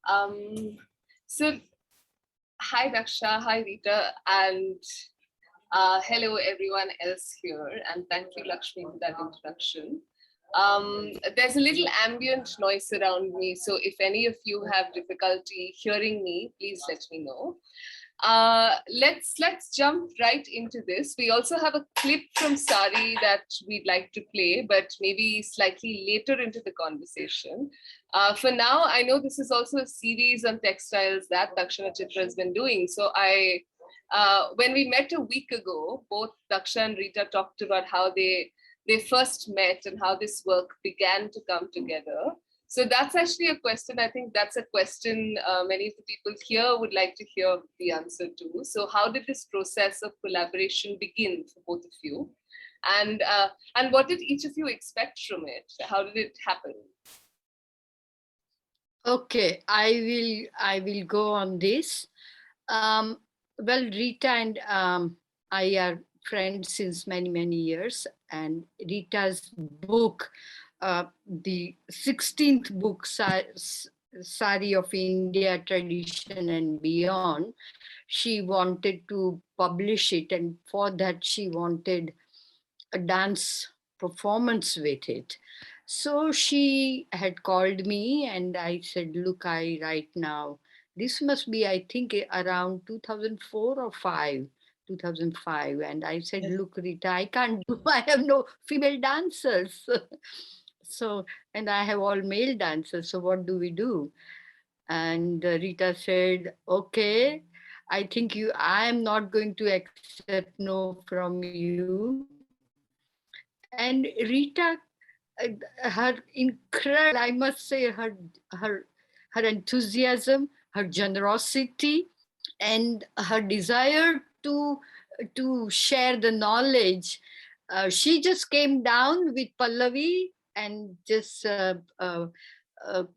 Um, so, hi Daksha, hi Rita, and hello everyone else here, and thank you Lakshmi for that introduction. There's a little ambient noise around me, so if any of you have difficulty hearing me, please let me know. Let's jump right into this. We also have a clip from Sari that we'd like to play, but maybe slightly later into the conversation. For now, I know this is also a series on textiles that Daksha Chitra has been doing. So when we met a week ago, both Daksha and Rita talked about how they first met and how this work began to come together. So that's actually a question. I think that's a question many of the people here would like to hear the answer to. So how did this process of collaboration begin for both of you? And what did each of you expect from it? How did it happen? Okay, I will go on this. Well, Rita and I are friends since many years, and Rita's book, the 16th book, Sari of India Tradition and Beyond, she wanted to publish it, and for that she wanted a dance performance with it. So she had called me and I said, look, I right now, this must be, I think, around 2004 or 5, 2005. And I said, look, Rita, I can't do, I have no female dancers. So, and I have all male dancers. So what do we do? And Rita said, okay, I think I am not going to accept no from you. And Rita, her incredible, I must say, her enthusiasm, her generosity, and her desire to share the knowledge. She just came down with Pallavi and just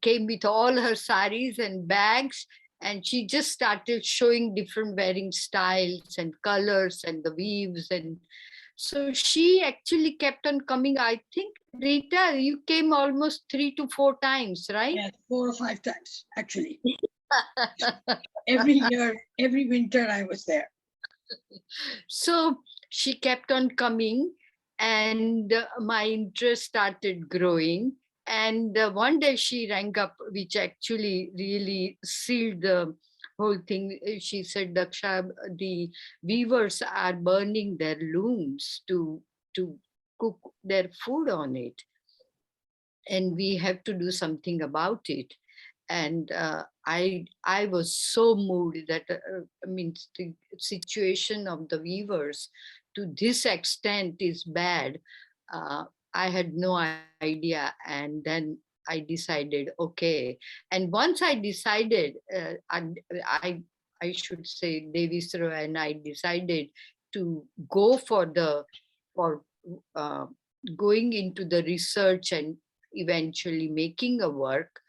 came with all her saris and bags, and she just started showing different wearing styles and colors and the weaves. And so she actually kept on coming. I think, Rita, you came almost 3 to 4 times, right? Yes, 4 or 5 times, actually. Every year, every winter, I was there. So she kept on coming, and my interest started growing. And one day she rang up, which actually really sealed the whole thing. She said, Daksha, the weavers are burning their looms to cook their food on it, and we have to do something about it. And I was so moved that I mean, the situation of the weavers to this extent is bad. uh, I had no idea, and then I decided, okay. And once I decided, I I should say Devisro and I decided to go for uh, going into the research and eventually making a work.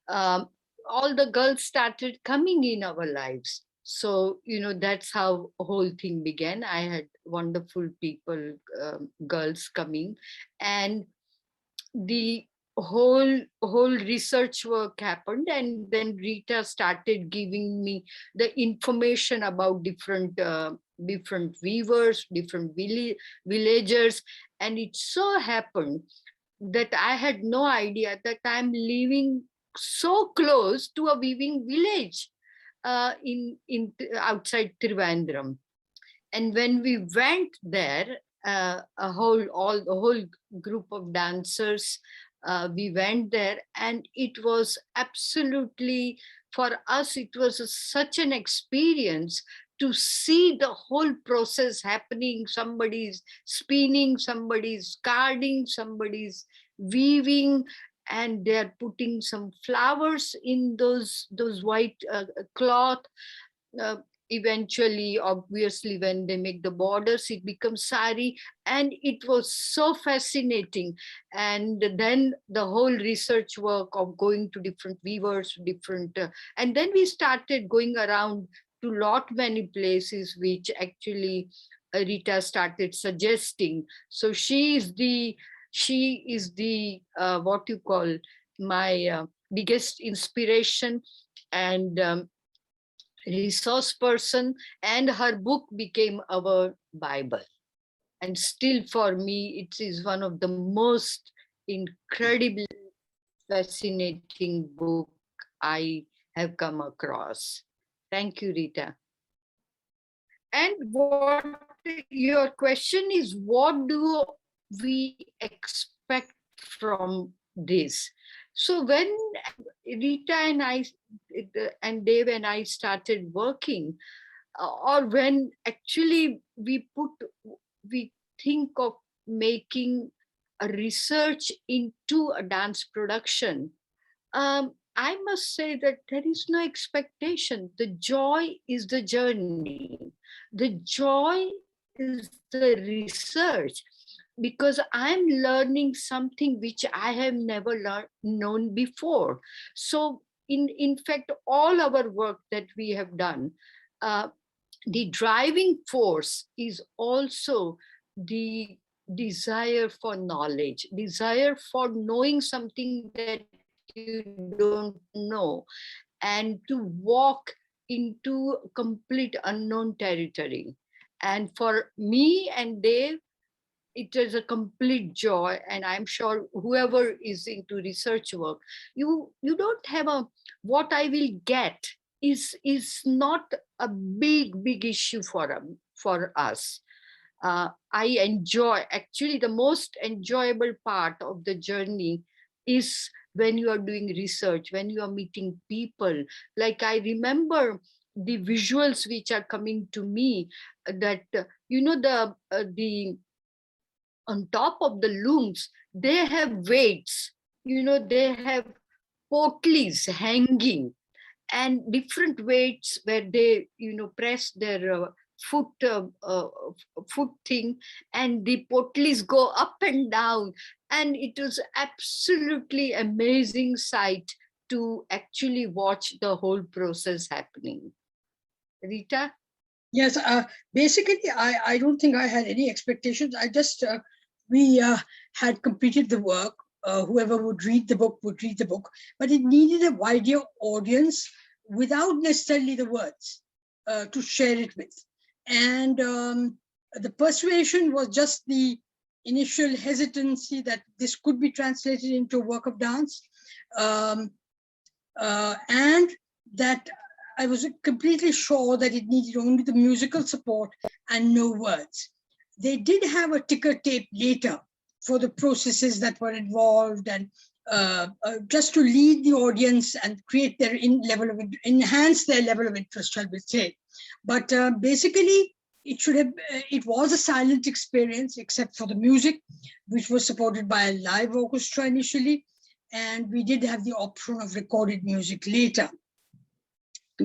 um, all the girls started coming in our lives. So, that's how whole thing began. I had wonderful people, girls coming, and the whole research work happened. And then Rita started giving me the information about different weavers, different villagers. And it so happened that I had no idea that I'm living so close to a weaving village in outside Trivandrum. And when we went there, the whole group of dancers, we went there, and it was absolutely, for us, it was such an experience to see the whole process happening. Somebody's spinning, somebody's carding, somebody's weaving, and they're putting some flowers in those white cloth. uh, Eventually, obviously, when they make the borders, it becomes sari. And it was so fascinating. And then the whole research work of going to different weavers, different and then we started going around to lot many places, which actually Rita started suggesting. So she is the what you call my biggest inspiration. and resource person, and her book became our Bible. And still for me, it is one of the most incredibly fascinating book I have come across. Thank you, Rita. And what your question is, what do we expect from this? So when Rita and Dave and I started working, or when actually we think of making a research into a dance production, I must say that there is no expectation. The joy is the journey. The joy is the research, because I'm learning something which I have never known before. So in fact, all our work that we have done, the driving force is also the desire for knowledge, desire for knowing something that you don't know, and to walk into complete unknown territory. And for me and Dave, it is a complete joy. And I'm sure whoever is into research work, you don't have a what I will get is not a big issue for us. I enjoy, actually the most enjoyable part of the journey is when you are doing research, when you are meeting people. Like I remember the visuals which are coming to me, that the on top of the looms, they have weights, they have potlies hanging, and different weights where they press their foot thing, and the potlies go up and down, and it was absolutely amazing sight to actually watch the whole process happening. Rita? Yes, basically, I don't think I had any expectations. I just, we had completed the work. Whoever would read the book would read the book, but it needed a wider audience without necessarily the words to share it with. And the persuasion was just the initial hesitancy that this could be translated into a work of dance, and that I was completely sure that it needed only the musical support and no words. They did have a ticker tape later for the processes that were involved, and just to lead the audience and create their enhance their level of interest, shall we say. But basically, it was a silent experience except for the music, which was supported by a live orchestra initially, and we did have the option of recorded music later,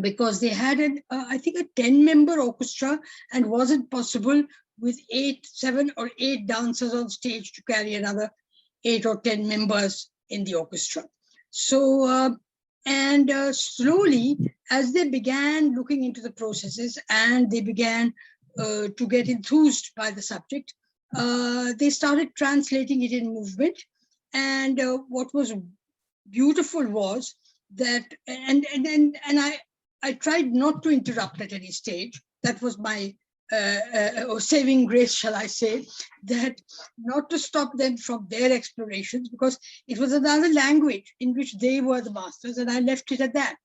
because they had I think a 10-member orchestra, and wasn't possible with 7 or 8 dancers on stage to carry another 8 or 10 members in the orchestra. So, slowly, as they began looking into the processes and they began to get enthused by the subject, they started translating it in movement. And what was beautiful was that, and I tried not to interrupt at any stage. That was my saving grace, shall I say, that not to stop them from their explorations, because it was another language in which they were the masters, and I left it at that.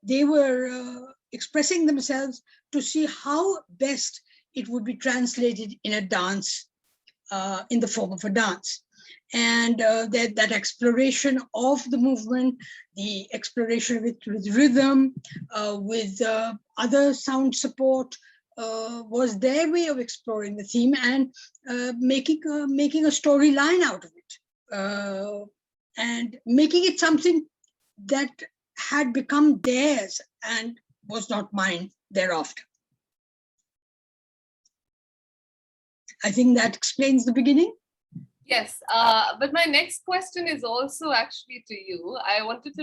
They were expressing themselves to see how best it would be translated in a dance, in the form of a dance. And that exploration of the movement, the exploration with rhythm, with other sound support, was their way of exploring the theme and making a storyline out of it, and making it something that had become theirs and was not mine thereafter. I think that explains the beginning. Yes, but my next question is also actually to you. I wanted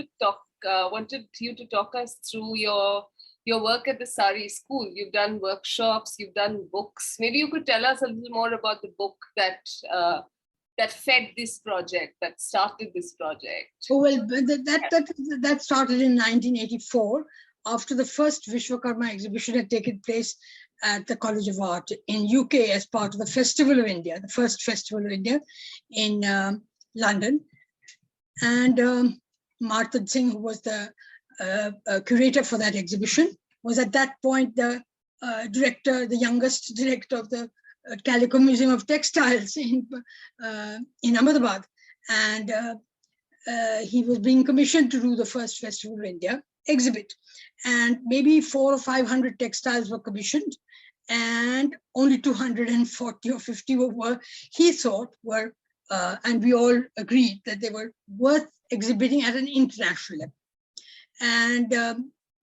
you to talk us through your work at the Sari School. You've done workshops, you've done books. Maybe you could tell us a little more about the book that that fed this project, that started this project? Oh, well, that started in 1984, after the first Vishwakarma exhibition had taken place at the College of Art in UK as part of the Festival of India, the first Festival of India in London. And Martin Singh, who was the curator for that exhibition, was at that point the director, the youngest director of the Calico Museum of Textiles in Ahmedabad. And he was being commissioned to do the first Festival of India exhibit. And maybe 400 or 500 textiles were commissioned, and only 240 or 50 were, he thought, were, and we all agreed that they were worth exhibiting at an international level. And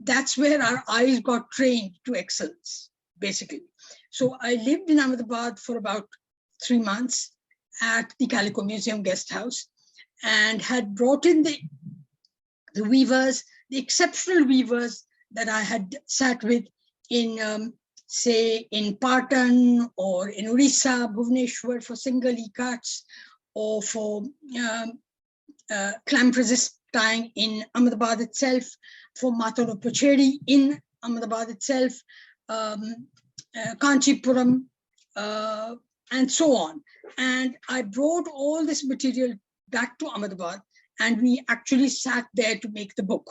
that's where our eyes got trained to excellence, basically. So I lived in Ahmedabad for about 3 months at the Calico Museum guest house, and had brought in the weavers, the exceptional weavers that I had sat with in, say, in Patan or in Orissa, Bhubaneswar for single e-carts, or for clamp resist tying in Ahmedabad itself, for Matano Pachedi in Ahmedabad itself, Kanchipuram, and so on. And I brought all this material back to Ahmedabad, and we actually sat there to make the book.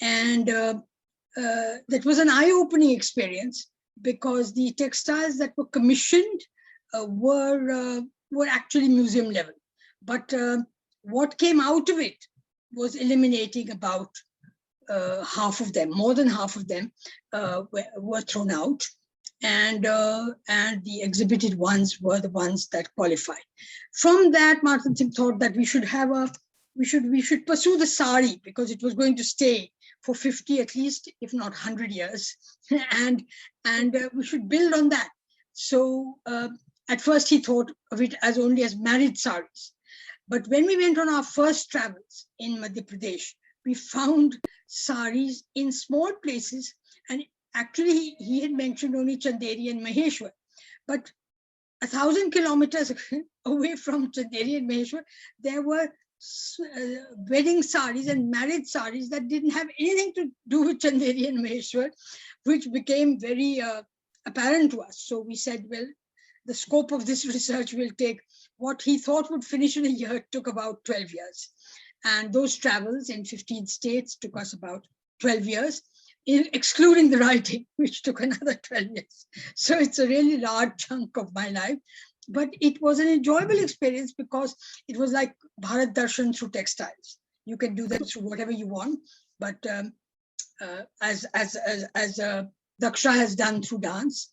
And that was an eye-opening experience, because the textiles that were commissioned were actually museum level. But what came out of it was eliminating about half of them, more than half of them were thrown out. And the exhibited ones were the ones that qualified. From that, Martin Singh thought that we should have we should pursue the sari, because it was going to stay for 50 at least, if not 100 years, and we should build on that. So at first he thought of it as only as married saris. But when we went on our first travels in Madhya Pradesh, we found saris in small places. And actually, he had mentioned only Chanderi and Maheshwar. But 1,000 kilometers away from Chanderi and Maheshwar, there were wedding saris and marriage saris that didn't have anything to do with Chanderi and Maheshwar, which became very apparent to us. So we said, well, the scope of this research will take what he thought would finish in a year, took about 12 years. And those travels in 15 states took us about 12 years, excluding the writing, which took another 12 years. So it's a really large chunk of my life. But it was an enjoyable experience, because it was like Bharat Darshan through textiles. You can do that through whatever you want, but as Daksha has done through dance.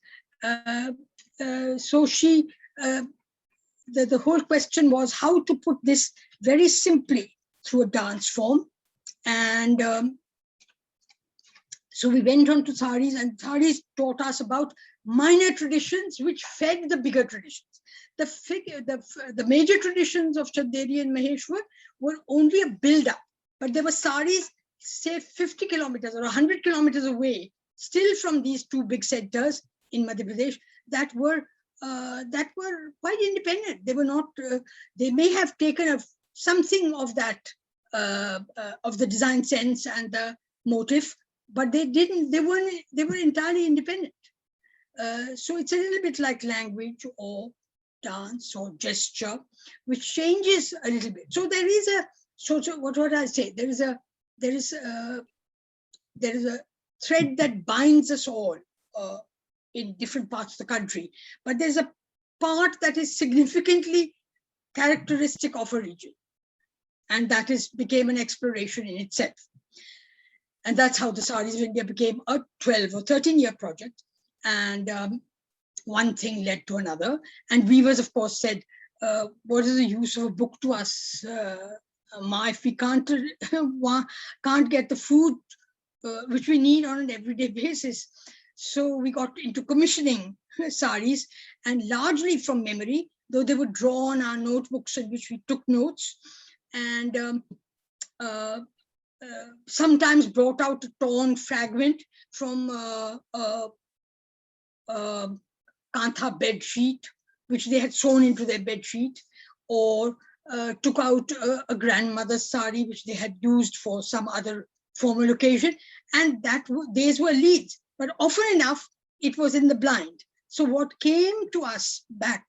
So she, the whole question was how to put this very simply through a dance form. And so we went on to saris, and saris taught us about minor traditions which fed the bigger traditions. The major traditions of Chanderi and Maheshwar were only a build-up, but there were saris, say 50 kilometers or 100 kilometers away, still from these two big centers in Madhya Pradesh, that were quite independent. They were not. They may have taken something of that of the design sense and the motif, but they didn't. They were entirely independent. So it's a little bit like language or dance or gesture, which changes a little bit. So there is a what would I say? There is a thread that binds us all in different parts of the country, but there's a part that is significantly characteristic of a region, and that became an exploration in itself. And that's how the Saris of India became a 12 or 13-year project. And one thing led to another. And weavers, of course, said, what is the use of a book to us, Ma, if we can't get the food which we need on an everyday basis? So we got into commissioning saris, and largely from memory, though they were drawn on our notebooks in which we took notes, and sometimes brought out a torn fragment from Kantha bed sheet, which they had sewn into their bed sheet, or took out a grandmother's sari, which they had used for some other formal occasion. And these were leads. But often enough, it was in the blind. So what came to us back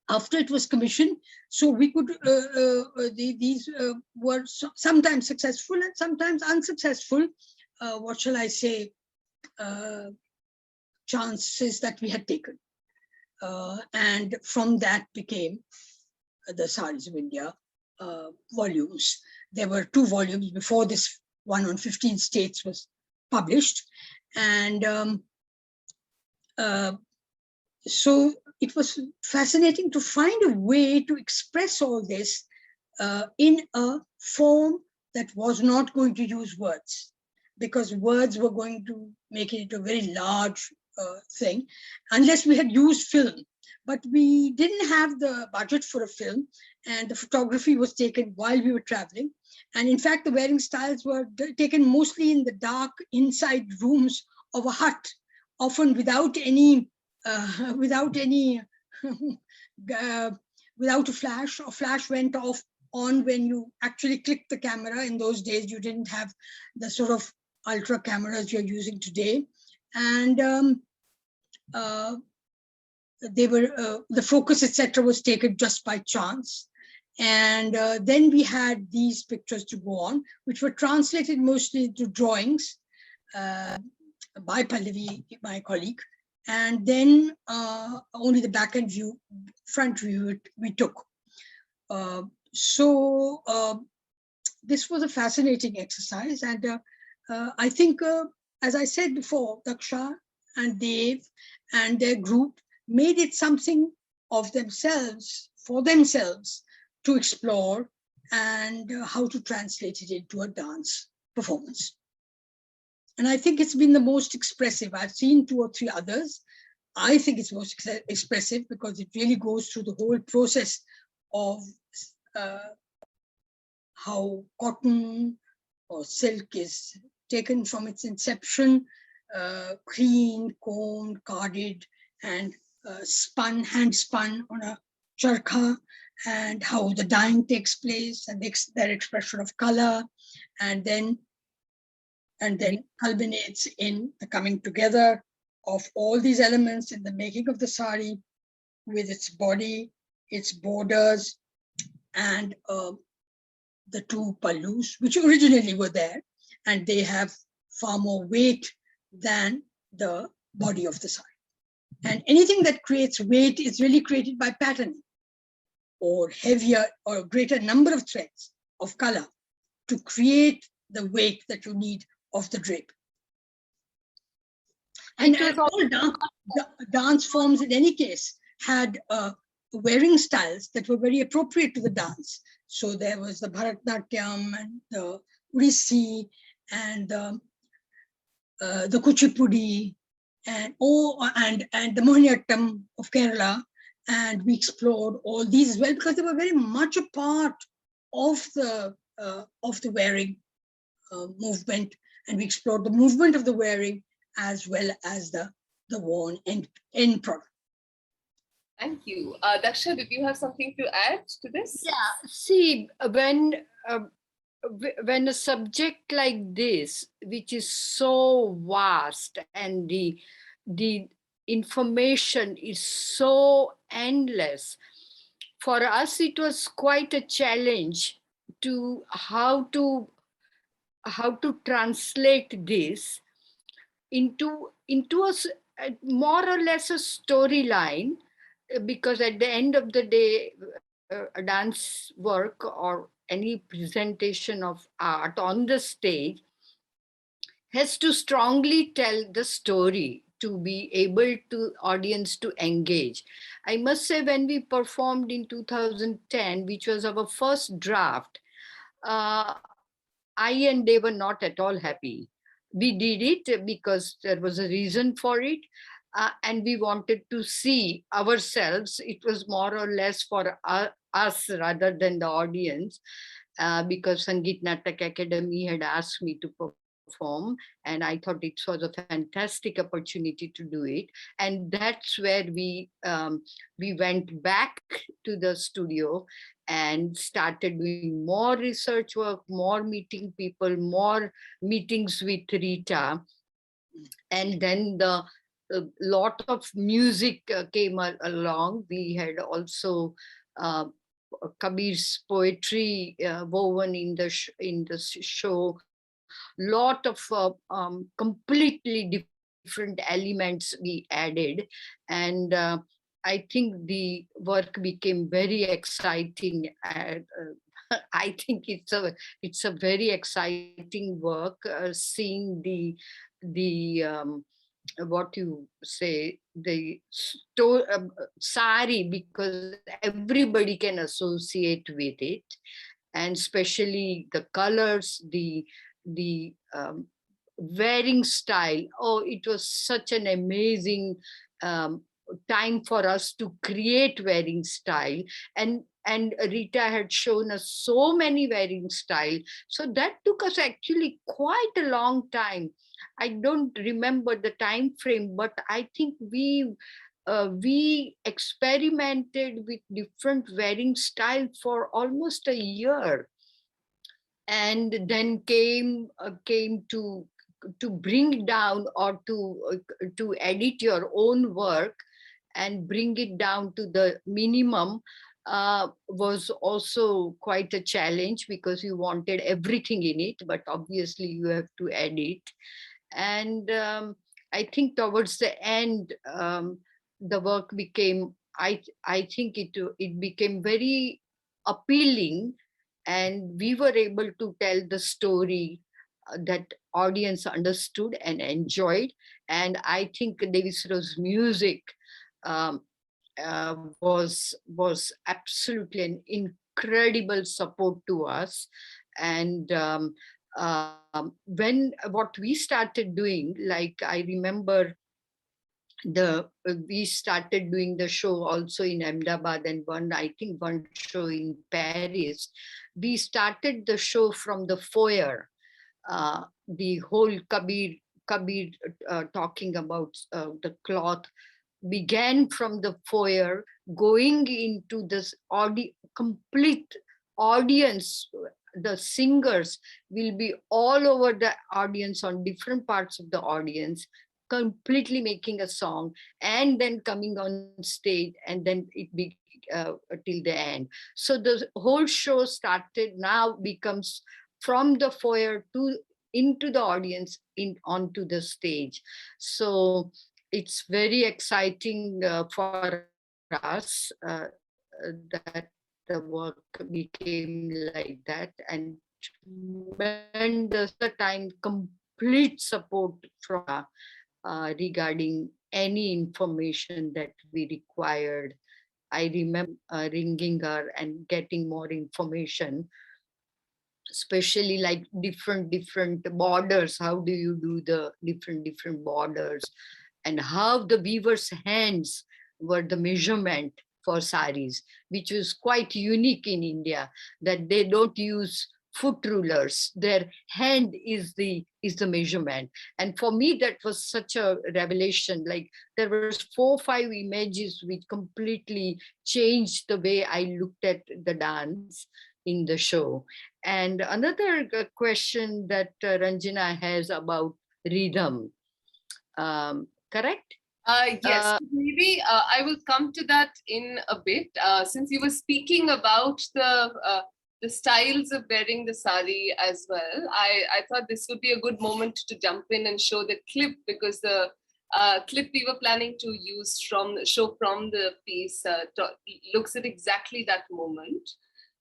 after it was commissioned, so we could, these were sometimes successful and sometimes unsuccessful, what shall I say, chances that we had taken. And from that became the Saris of India volumes. There were 2 volumes before this one on 15 states was published. And so it was fascinating to find a way to express all this in a form that was not going to use words, because words were going to make it a very large thing, unless we had used film. But we didn't have the budget for a film, and the photography was taken while we were traveling. And in fact, the wearing styles were taken mostly in the dark inside rooms of a hut, often without any without a flash. A flash went off on when you actually clicked the camera. In those days, you didn't have the sort of ultra cameras you're using today. And they were the focus, etc., was taken just by chance. And then we had these pictures to go on, which were translated mostly into drawings by Pallavi, my colleague. And then only the back end view, front view we took. So this was a fascinating exercise. And I think, as I said before, Daksha and Dave and their group made it something of themselves, for themselves, to explore and how to translate it into a dance performance. And I think it's been the most expressive. I've seen 2 or 3 others. I think it's most expressive because it really goes through the whole process of how cotton or silk is taken from its inception, cleaned, combed, carded, and spun, hand spun on a charkha, and how the dyeing takes place and their expression of color, and then culminates in the coming together of all these elements in the making of the sari, with its body, its borders, and the 2 pallus, which originally were there, and they have far more weight than the body of the sari. And anything that creates weight is really created by patterning, or heavier or greater number of threads of color to create the weight that you need of the drape. And all dance forms, in any case, had wearing styles that were very appropriate to the dance. So there was the Bharatnatyam and the Odissi and the Kuchipudi and the Mohiniyattam of Kerala. And we explored all these as well, because they were very much a part of the wearing movement. And we explored the movement of the wearing as well as the worn end product. Thank you. Daksha, did you have something to add to this? Yeah, see, when a subject like this, which is so vast and the information is so endless, for us it was quite a challenge to how to translate this into a more or less a storyline, because at the end of the day, a dance work or any presentation of art on the stage has to strongly tell the story to be able to audience to engage. I must say, when we performed in 2010, which was our first draft, I and they were not at all happy. We did it because there was a reason for it. And we wanted to see ourselves. It was more or less for us rather than the audience, because Sangeet Natak Akademi had asked me to perform perform, and I thought it was a fantastic opportunity to do it. And that's where we went back to the studio and started doing more research work, more meeting people, more meetings with Rita. And then the lot of music came along. We had also Kabir's poetry woven in the show. Lot of completely different elements we added, and I think the work became very exciting. I think it's a very exciting work, seeing the what you say, the sari, because everybody can associate with it, and especially the colors, the wearing style. Oh, it was such an amazing time for us to create wearing style, and Rita had shown us so many wearing style, so that took us actually quite a long time. I don't remember the time frame, but I think we experimented with different wearing style for almost a year, and then came to bring down, or to edit your own work and bring it down to the minimum, was also quite a challenge, because you wanted everything in it, but obviously you have to edit. And I think towards the end, the work became, I think it became very appealing, and we were able to tell the story that audience understood and enjoyed. And I think Davis Rose music um, was absolutely an incredible support to us. And when what we started doing, like I remember we started doing the show also in Ahmedabad, and I think one show in Paris. We started the show from the foyer, the whole Kabir talking about the cloth began from the foyer, going into this complete audience. The singers will be all over the audience, on different parts of the audience, completely making a song, and then coming on stage, and then it be till the end. So the whole show started, now becomes from the foyer to into the audience, onto the stage. So it's very exciting for us that the work became like that, and tremendous the time complete support from regarding any information that we required. I remember ringing her and getting more information, especially like different borders. How do you do the different borders, and how the weaver's hands were the measurement for saris, which was quite unique in India, that they don't use foot rulers. Their hand is the measurement. And for me, that was such a revelation. Like there was 4-5 images which completely changed the way I looked at the dance in the show. And another question that Ranjana has about rhythm, correct? Yes, maybe I will come to that in a bit. Since you were speaking about the styles of wearing the sari as well, I thought this would be a good moment to jump in and show the clip, because the clip we were planning to use from the piece looks at exactly that moment.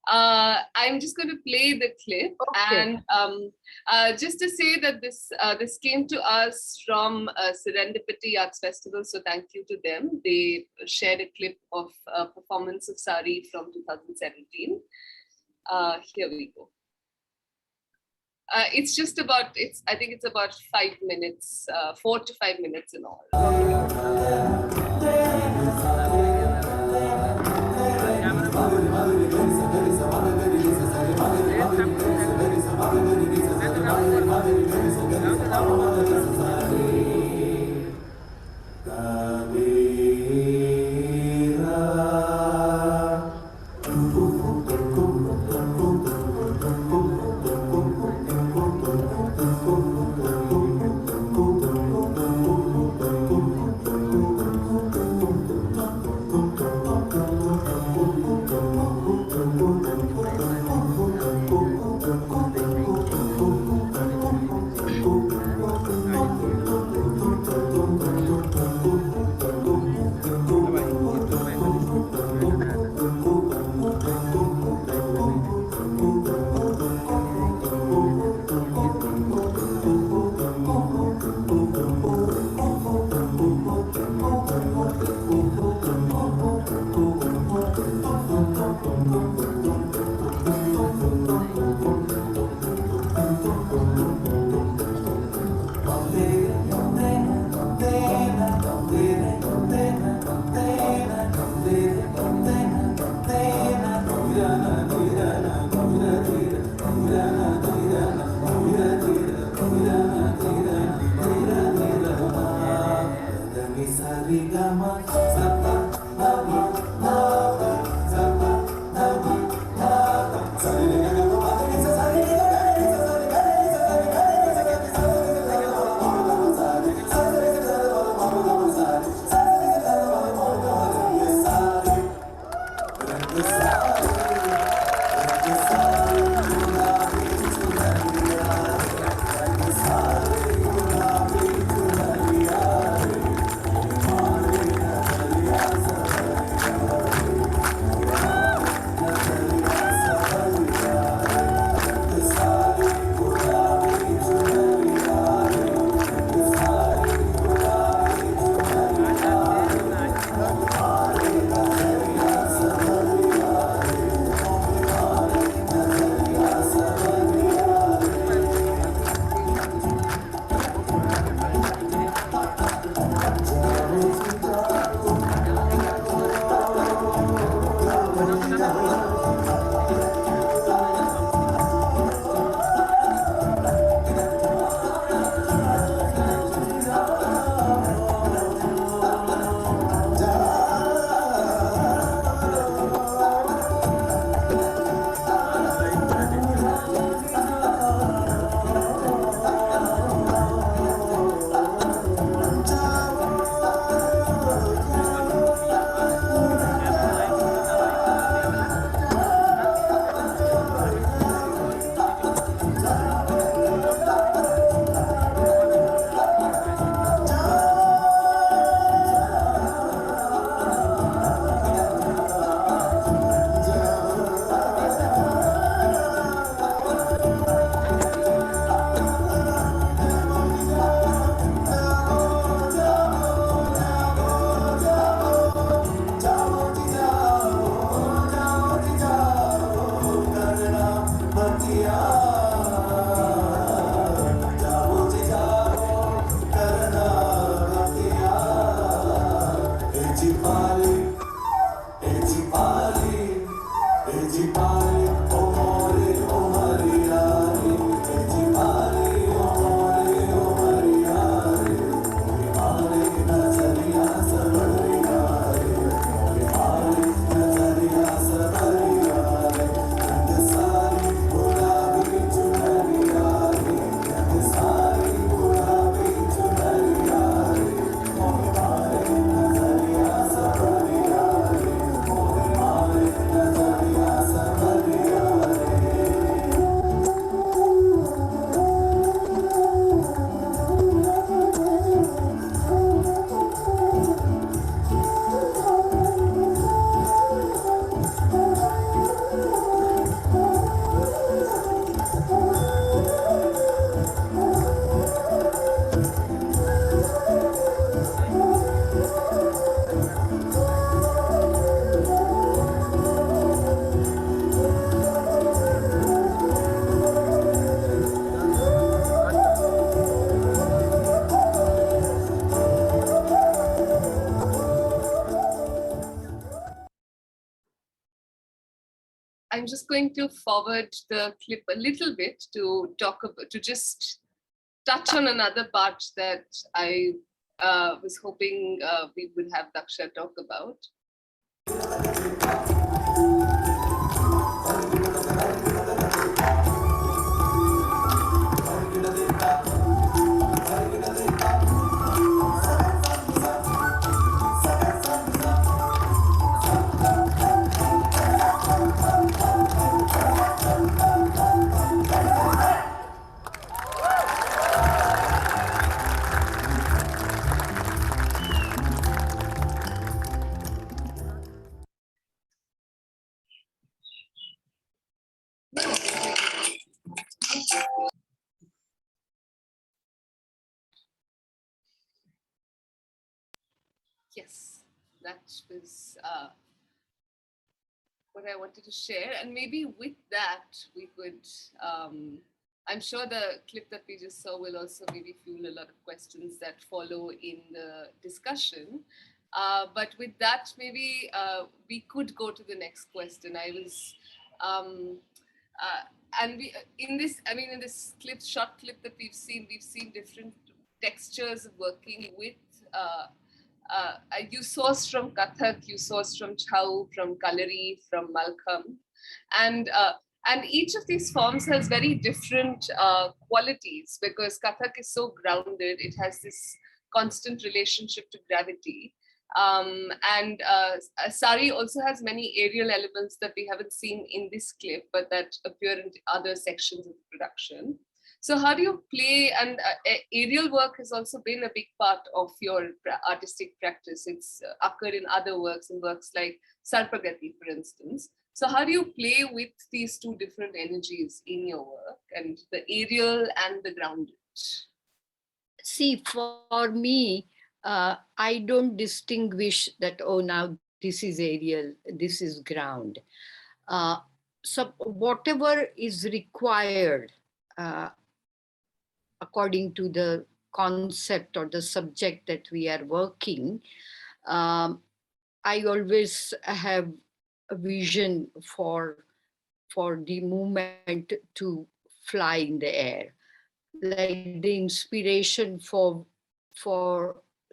I'm just going to play the clip, Okay. and just to say that this came to us from Serendipity Arts Festival, so thank you to them. They shared a clip of a performance of Sari from 2017. Here we go. It's just about, I think it's about 5 minutes, 4 to 5 minutes in all. I'm just going to forward the clip a little bit to talk about, to just touch on another part that I was hoping we would have Daksha talk about. Yes, that was what I wanted to share. And maybe with that, we could, I'm sure the clip that we just saw will also maybe fuel a lot of questions that follow in the discussion. But with that, maybe we could go to the next question. I was Um, and we in this, I mean, in this short clip that we've seen different textures of working with. You source from Kathak, you source from Chhau, from Kalari, from Malkham, and each of these forms has very different qualities, because Kathak is so grounded; it has this constant relationship to gravity. And Sari also has many aerial elements that we haven't seen in this clip, but that appear in other sections of the production. So how do you play? And aerial work has also been a big part of your artistic practice. It's occurred in other works, in works like Sarpagati, for instance. So how do you play with these two different energies in your work, and the aerial and the grounded? See, for me, I don't distinguish that, oh, now this is aerial, this is ground. So whatever is required according to the concept or the subject that we are working, I always have a vision for the movement to fly in the air. Like the inspiration for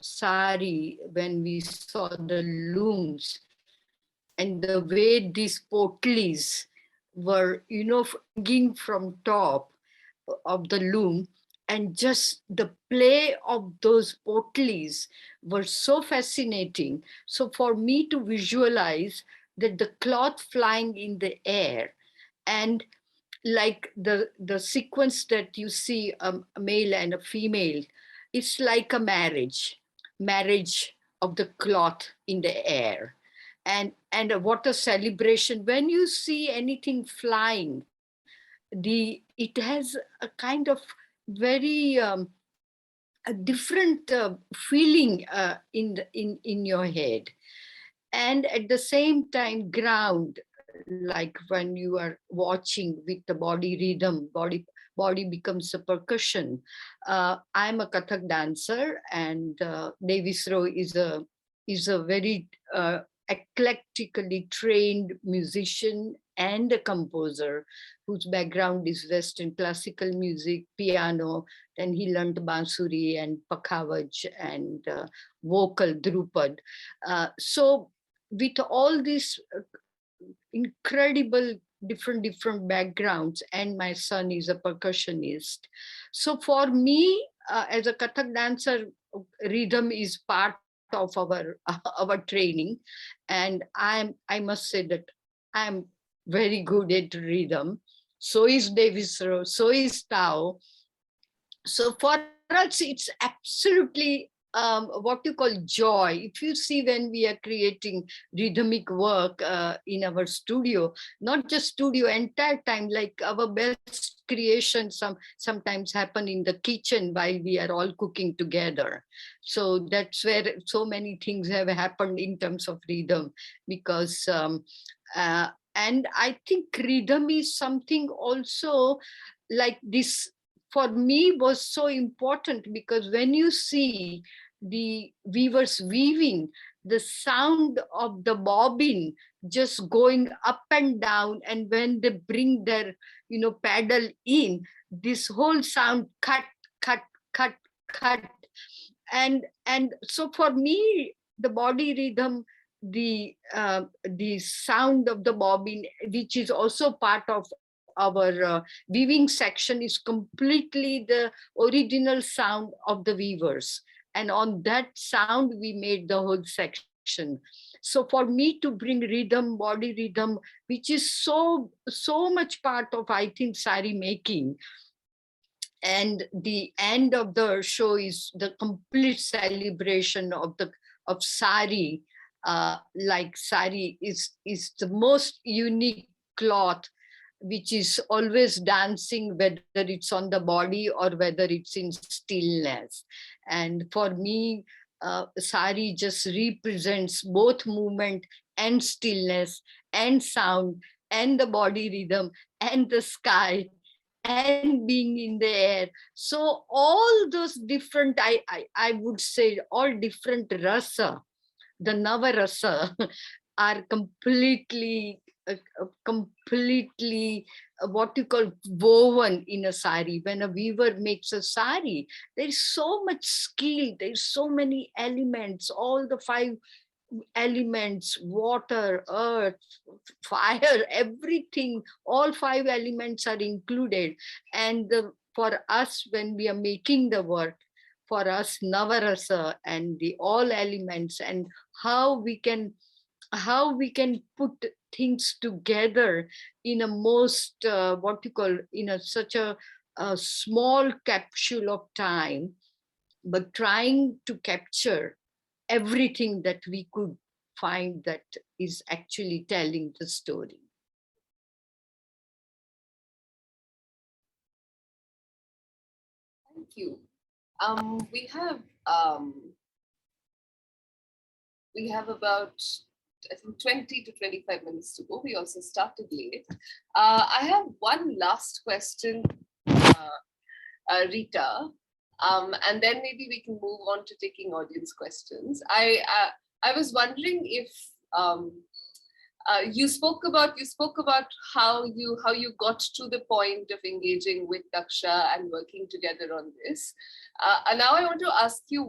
Sari, when we saw the looms and the way these potlis were, hanging from top of the loom, and just the play of those potlis were so fascinating. So for me to visualize that the cloth flying in the air, and like the sequence that you see, a male and a female, it's like a marriage of the cloth in the air. And what a celebration when you see anything flying. It has a kind of very a different feeling in your head. And at the same time, ground, like when you are watching with the body rhythm, body becomes a percussion. I'm a Kathak dancer, and Davis Rowe is a very eclectically trained musician and a composer whose background is Western classical music, piano. Then he learned bansuri and pakhavaj and vocal drupad. So with all these incredible different backgrounds, and my son is a percussionist. So for me, as a Kathak dancer, rhythm is part of our training. And I must say that I'm very good at rhythm. So is Davis Rowe, so is Tao. So for us, it's absolutely what you call joy. If you see, when we are creating rhythmic work in our studio, not just studio, entire time, like our best creations sometimes happen in the kitchen while we are all cooking together. So that's where so many things have happened in terms of rhythm, because and I think rhythm is something also like this, for me, was so important, because when you see the weavers weaving, the sound of the bobbin just going up and down, and when they bring their paddle in, this whole sound cut, cut, cut, cut. And so for me, the body rhythm, the sound of the bobbin, which is also part of our weaving section, is completely the original sound of the weavers. And on that sound, we made the whole section. So for me to bring rhythm, body rhythm, which is so much part of, I think, sari making. And the end of the show is the complete celebration of sari. Like sari is the most unique cloth, which is always dancing, whether it's on the body or whether it's in stillness. And for me, sari just represents both movement and stillness and sound and the body rhythm and the sky and being in the air. So all those different, I would say, all different rasa, the Navarasa, are completely completely what you call woven in a sari. When a weaver makes a sari, there's so much skill, there's so many elements, all the 5 elements: water, earth, fire, everything, all 5 elements are included. And for us, when we are making the work, for us, navarasa and the all elements, and how we can put things together in a most what you call, in such a small capsule of time, but trying to capture everything that we could find that is actually telling the story. Thank you. We have about, I think, 20 to 25 minutes to go. We also started late. I have one last question, Rita, and then maybe we can move on to taking audience questions. I was wondering if you spoke about how you got to the point of engaging with Daksha and working together on this. And now I want to ask you,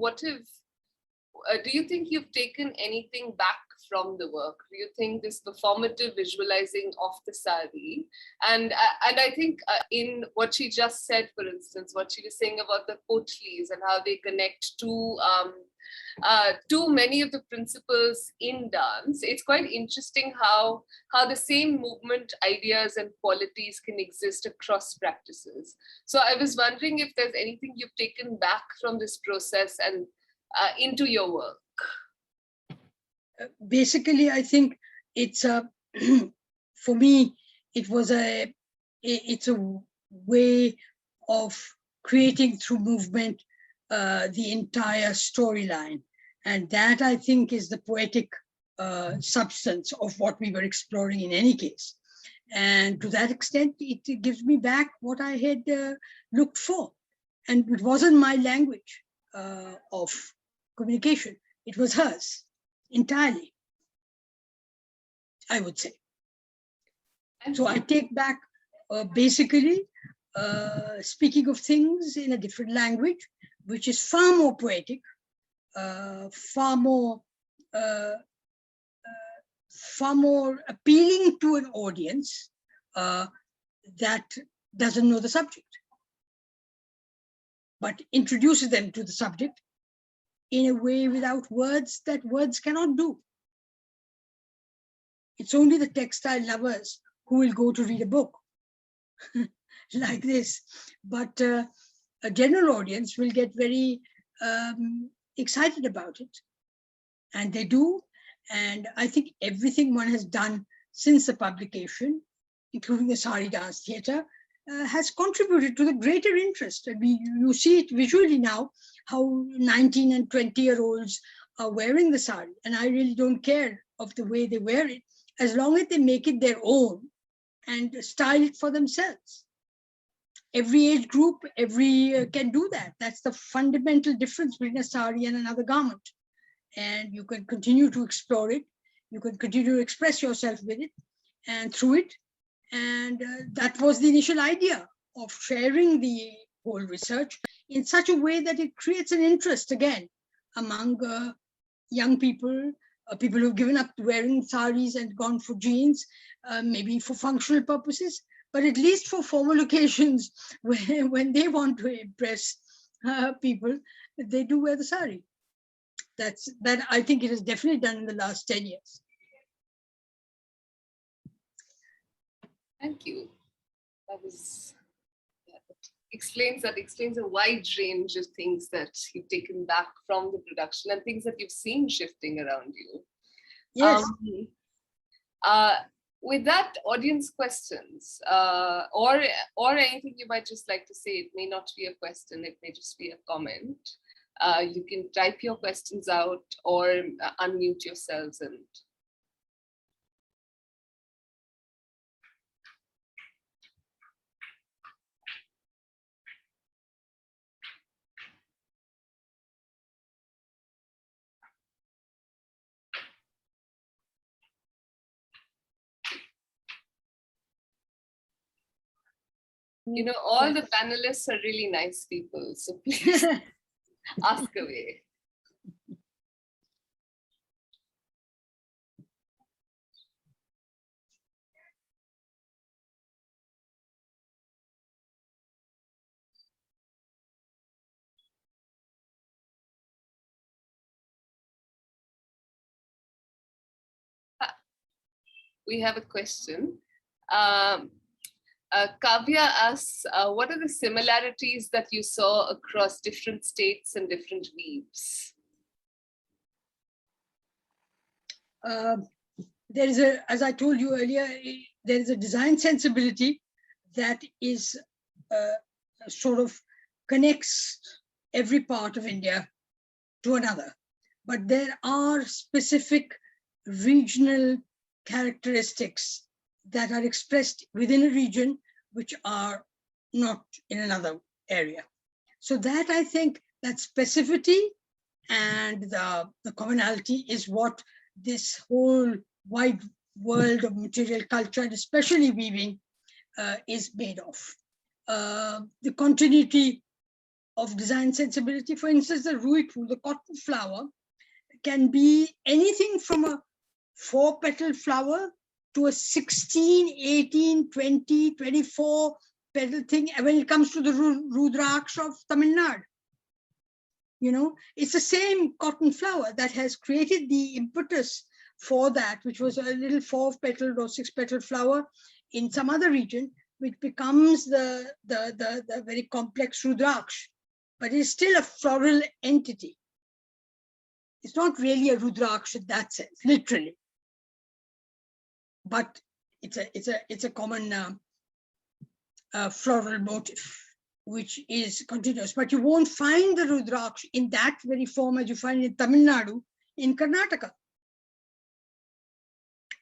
do you think you've taken anything back from the work? Do you think this performative visualizing of the sari, and I think in what she just said, for instance, what she was saying about the potlis and how they connect to many of the principles in dance, it's quite interesting how the same movement ideas and qualities can exist across practices. So I was wondering if there's anything you've taken back from this process and into your work. Basically, I think it's a for me, it's a way of creating through movement the entire storyline, and that, I think, is the poetic substance of what we were exploring in any case. And to that extent, it gives me back what I had looked for. And it wasn't my language of communication. It was hers entirely, I would say. So I take back basically speaking of things in a different language, which is far more poetic, far more appealing to an audience that doesn't know the subject, but introduces them to the subject in a way without words that words cannot do. It's only the textile lovers who will go to read a book like this. But a general audience will get very excited about it. And they do. And I think everything one has done since the publication, including the Sari Dance Theatre, has contributed to the greater interest. And you see it visually now, how 19 and 20-year-olds are wearing the sari. And I really don't care of the way they wear it, as long as they make it their own and style it for themselves. Every age group, can do that. That's the fundamental difference between a sari and another garment. And you can continue to explore it. You can continue to express yourself with it and through it. And that was the initial idea of sharing the whole research in such a way that it creates an interest again among young people, people who've given up wearing saris and gone for jeans, maybe for functional purposes, but at least for formal occasions when they want to impress people, they do wear the sari. That I think it is definitely done in the last 10 years. Thank you. That explains a wide range of things that you've taken back from the production and things that you've seen shifting around you. Yes. With that, audience questions or anything you might just like to say. It may not be a question, it may just be a comment. You can type your questions out or unmute yourselves and You know, all the panelists are really nice people. So please ask away. We have a question. Kavya asks, what are the similarities that you saw across different states and different weaves? There is a, as I told you earlier, there is a design sensibility that is sort of connects every part of India to another. But there are specific regional characteristics that are expressed within a region which are not in another area. So that, I think, that specificity and the commonality is what this whole wide world of material culture, and especially weaving, is made of. The continuity of design sensibility, for instance, the ruitu, the cotton flower, can be anything from a 4-petal flower to a 16, 18, 20, 24 petal thing when it comes to the Rudraksh of Tamil Nadu. You know, it's the same cotton flower that has created the impetus for that, which was a little 4-petaled or 6-petal flower in some other region, which becomes the very complex Rudraksh, but it's still a floral entity. It's not really a Rudraksh in that sense, literally, but it's a common floral motif, which is continuous. But you won't find the Rudraksh in that very form as you find in Tamil Nadu, in Karnataka,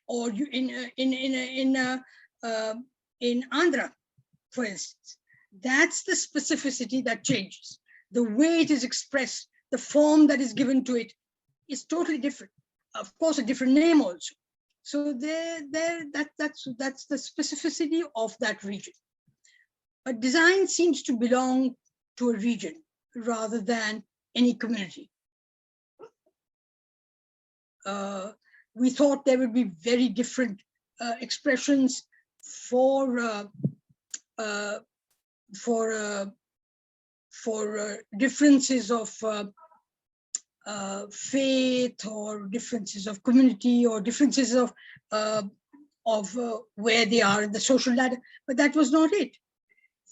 or you in Andhra, for instance. That's the specificity that changes. The way it is expressed, the form that is given to it is totally different. Of course, a different name also. So that's the specificity of that region. But design seems to belong to a region rather than any community. We thought there would be very different expressions for differences of faith, or differences of community, or differences of where they are in the social ladder. But that was not it.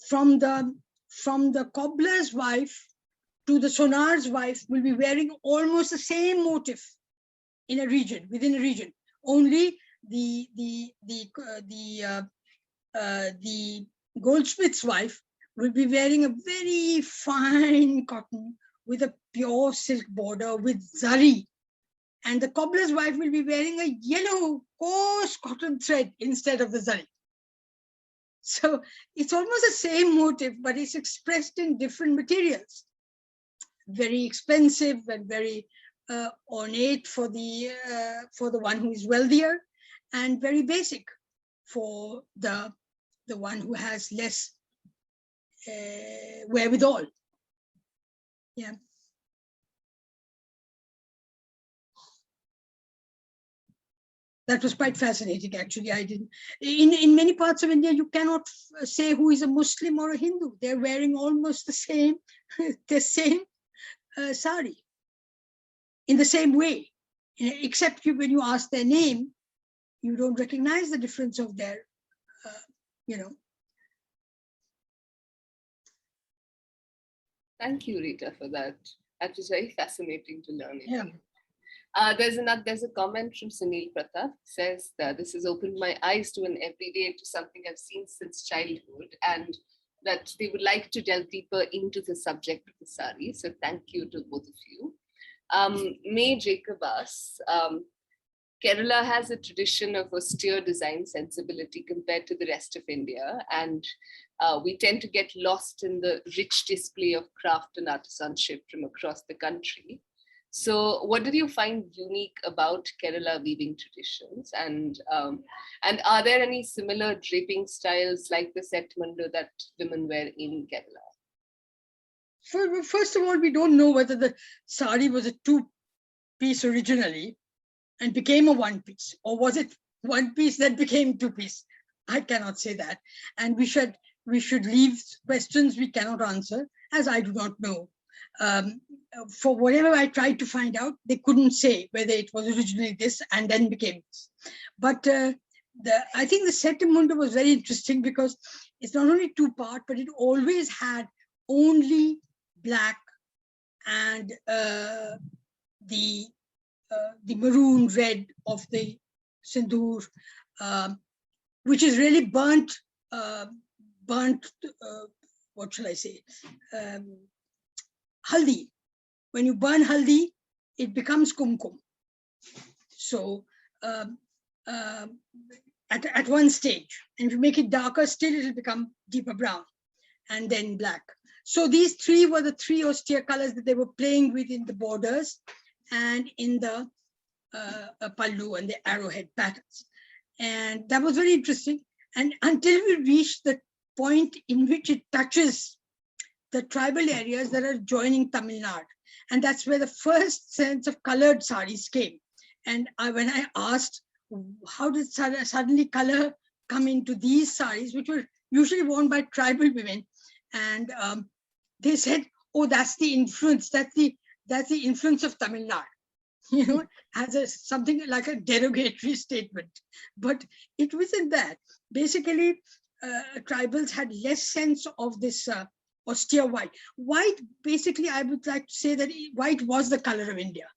From the cobbler's wife to the sonar's wife will be wearing almost the same motif in a region, within a region. Only the goldsmith's wife will be wearing a very fine cotton with a pure silk border with zari. And the cobbler's wife will be wearing a yellow coarse cotton thread instead of the zari. So it's almost the same motif, but it's expressed in different materials. Very expensive and very ornate for the one who is wealthier, and very basic for the one who has less wherewithal. Yeah. That was quite fascinating, actually. I didn't. In many parts of India, you cannot say who is a Muslim or a Hindu. They're wearing almost the same sari in the same way, except when you ask their name, you don't recognize the difference of their, Thank you, Ṛta, for that. That was very fascinating to learn. Yeah. There's a comment from Sunil Pratap. Says that this has opened my eyes to an everyday, to something I've seen since childhood, and that they would like to delve deeper into the subject of the sari. So thank you to both of you. May Jacob asks, Kerala has a tradition of austere design sensibility compared to the rest of India, and we tend to get lost in the rich display of craft and artisanship from across the country. So what did you find unique about Kerala weaving traditions? And are there any similar draping styles like the set mundu that women wear in Kerala? First of all, we don't know whether the sari was a two-piece originally and became a one-piece, or was it one piece that became two-piece? I cannot say that. And we should leave questions we cannot answer, as I do not know. For whatever I tried to find out, they couldn't say whether it was originally this and then became this. But I think the set munda was very interesting because it's not only two-part, but it always had only black and the maroon red of the sindoor, which is really burnt, what shall I say, haldi. When you burn haldi, it becomes kumkum. So at one stage, and if you make it darker, still it will become deeper brown and then black. So these three were the three austere colors that they were playing with in the borders and in the pallu and the arrowhead patterns. And that was very interesting. And until we reached the point in which it touches the tribal areas that are joining Tamil Nadu. And that's where the first sense of colored saris came. And when I asked, how did suddenly color come into these saris, which were usually worn by tribal women? And they said, oh, that's the influence, that's the influence of Tamil Nadu. You know, as something like a derogatory statement. But it wasn't that. Basically, tribals had less sense of this austere white. White, basically, I would like to say that white was the color of India.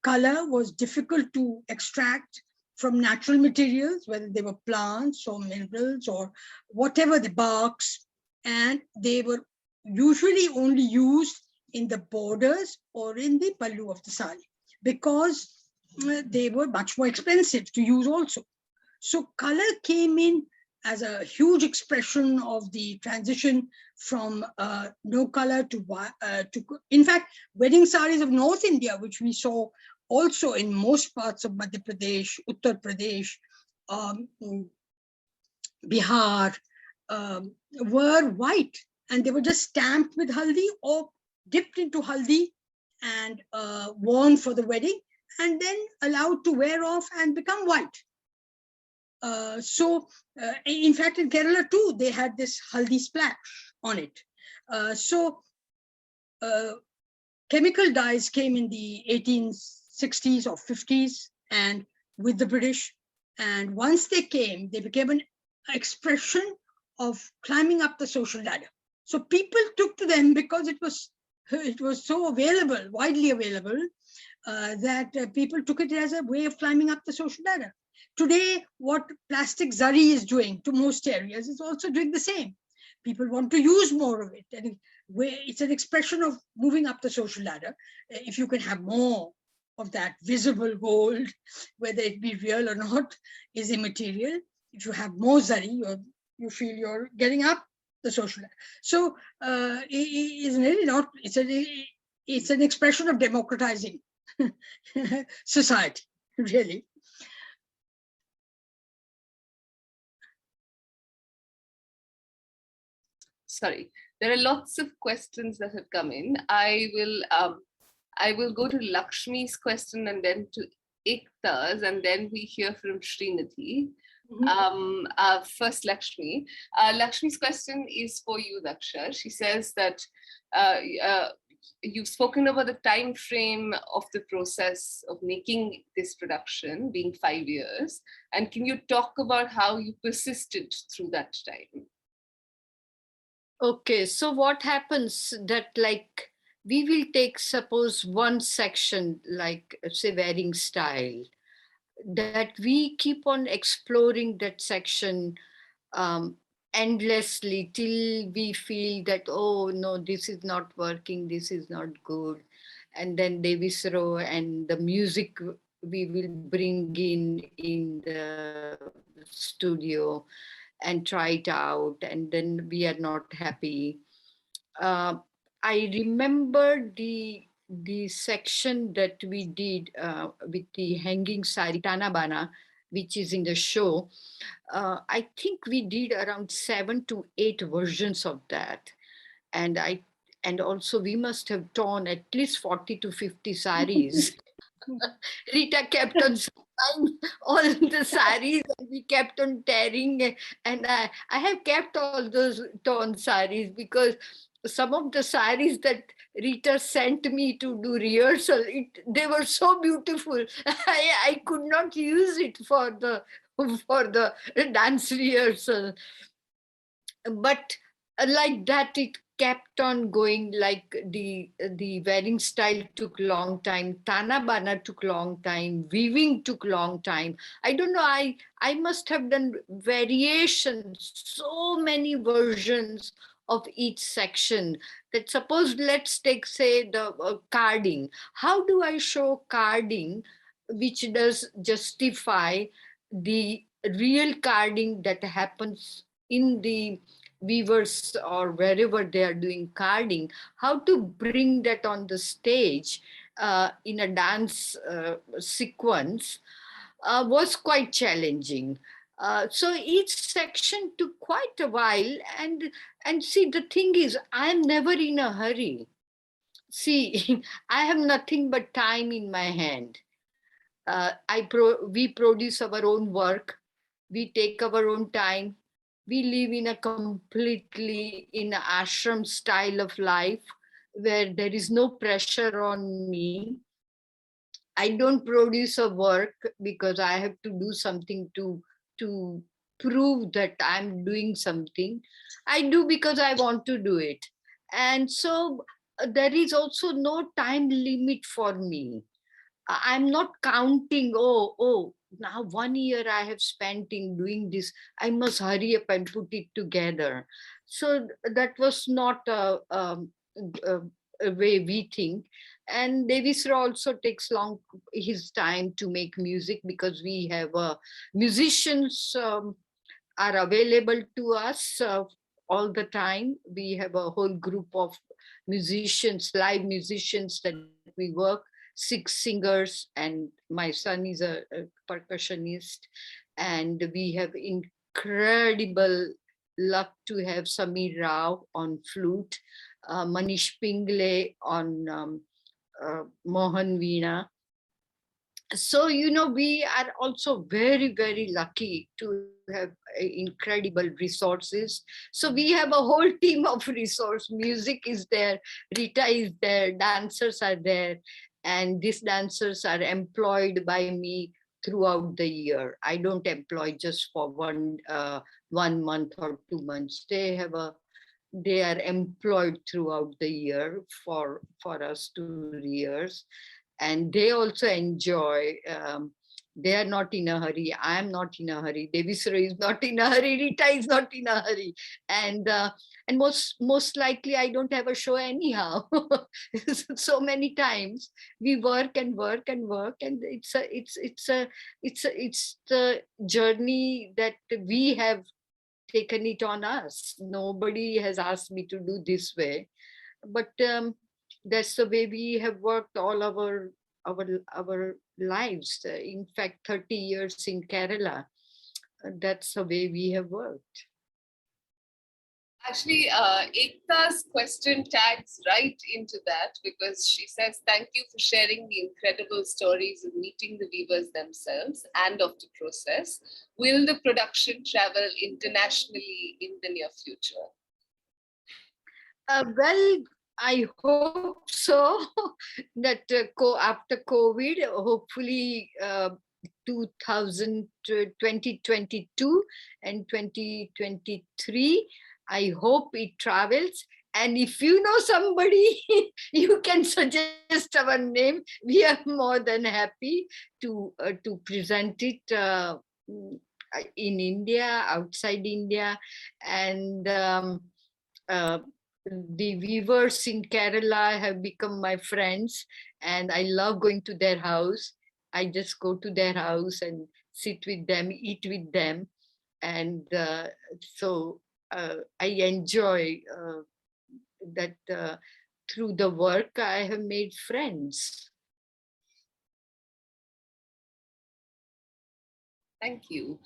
Color was difficult to extract from natural materials, whether they were plants or minerals or whatever, the barks, and they were usually only used in the borders or in the pallu of the sari, because they were much more expensive to use also. So color came in as a huge expression of the transition from no color to, in fact, wedding saris of North India, which we saw also in most parts of Madhya Pradesh, Uttar Pradesh, Bihar, were white, and they were just stamped with haldi or dipped into haldi and worn for the wedding, and then allowed to wear off and become white. In fact, in Kerala too, they had this haldi splash on it. Chemical dyes came in the 1860s or 50s, and with the British. And once they came, they became an expression of climbing up the social ladder. So people took to them because it was so available, widely available, that people took it as a way of climbing up the social ladder. Today, what plastic zari is doing to most areas is also doing the same. People want to use more of it. And it's an expression of moving up the social ladder. If you can have more of that visible gold, whether it be real or not, is immaterial. If you have more zari, you feel you're getting up the social ladder. So it's really not, it's an expression of democratizing society, really. Sorry, there are lots of questions that have come in. I will go to Lakshmi's question and then to Ekta's, and then we hear from Srinidhi. First, Lakshmi. Lakshmi's question is for you, Daksha. She says that you've spoken about the time frame of the process of making this production being 5 years. And can you talk about how you persisted through that time? Okay, so what happens that, like, we will take, suppose, one section, like, say, wearing style, that we keep on exploring that section endlessly till we feel that, oh, no, this is not working, this is not good. And then they withdraw, and the music we will bring in the studio and try it out, and then we are not happy. I remember the the section that we did with the hanging sari TaanBaan, which is in the show, I think we did around 7 to 8 versions of that. And also we must have torn at least 40 to 50 saris. Rita kept on supplying all the saris and we kept on tearing. And I have kept all those torn saris because some of the saris that Rita sent me to do rehearsal, they were so beautiful. I could not use it for the dance rehearsal. But like that, it kept on going. Like the wearing style took long time, TaanBaan took long time, weaving took long time. I don't know, I must have done variations, so many versions of each section. That suppose, let's take, say, the carding. How do I show carding which does justify the real carding that happens in the weavers or wherever they are doing carding? How to bring that on the stage in a dance sequence was quite challenging. So each section took quite a while, and see, the thing is, I'm never in a hurry. See, I have nothing but time in my hand. We produce our own work, we take our own time, we live in a completely in ashram style of life where there is no pressure on me. I don't produce a work because I have to do something to prove that I'm doing something. I do because I want to do it. And so there is also no time limit for me. I'm not counting, now 1 year I have spent in doing this, I must hurry up and put it together. So that was not a, a way we think. And Devisra also takes long his time to make music because we have musicians are available to us all the time. We have a whole group of musicians, live musicians that we work, 6 singers, and my son is a percussionist. And we have incredible luck to have Samir Rao on flute, Manish Pingle on Mohan Veena. So, we are also very, very lucky to have incredible resources. So we have a whole team of resource. Music is there, Rita is there, dancers are there, and these dancers are employed by me throughout the year. I don't employ just for 1 month or 2 months. They are employed throughout the year for us to rehearse, and they also enjoy. They are not in a hurry. I am not in a hurry. Devisra is not in a hurry. Rita is not in a hurry, and most likely I don't have a show anyhow. So many times we work and work and work, and it's the journey that we have taken it on us. Nobody has asked me to do this way, but that's the way we have worked all our lives. In fact, 30 years in Kerala, that's the way we have worked. Actually, Ekta's question tags right into that because she says, thank you for sharing the incredible stories of meeting the weavers themselves and of the process. Will the production travel internationally in the near future? Well, I hope so. That after COVID, hopefully 2022 and 2023, I hope it travels. And if you know somebody, you can suggest our name. We are more than happy to present it in India, outside India, and the weavers in Kerala have become my friends, and I love going to their house. I just go to their house and sit with them, eat with them. And so I enjoy that through the work, I have made friends. Thank you.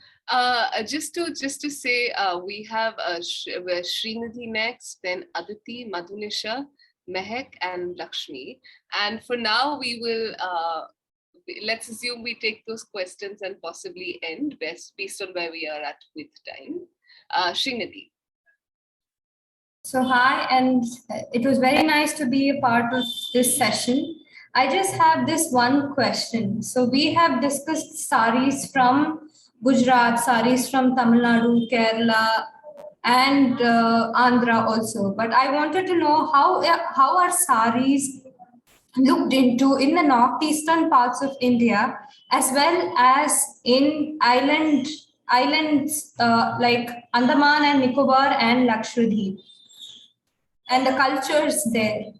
Just to say, we have Srinidhi next, then Aditi, Madhunisha, Mehak, and Lakshmi. And for now, we will let's assume we take those questions and possibly end based on where we are at with time. Srinidhi. So hi, and it was very nice to be a part of this session. I just have this one question. So we have discussed saris from Gujarat, saris from Tamil Nadu, Kerala, and Andhra also. But I wanted to know how are saris looked into in the northeastern parts of India, as well as in islands like Andaman and Nicobar and Lakshadweep, and the cultures there.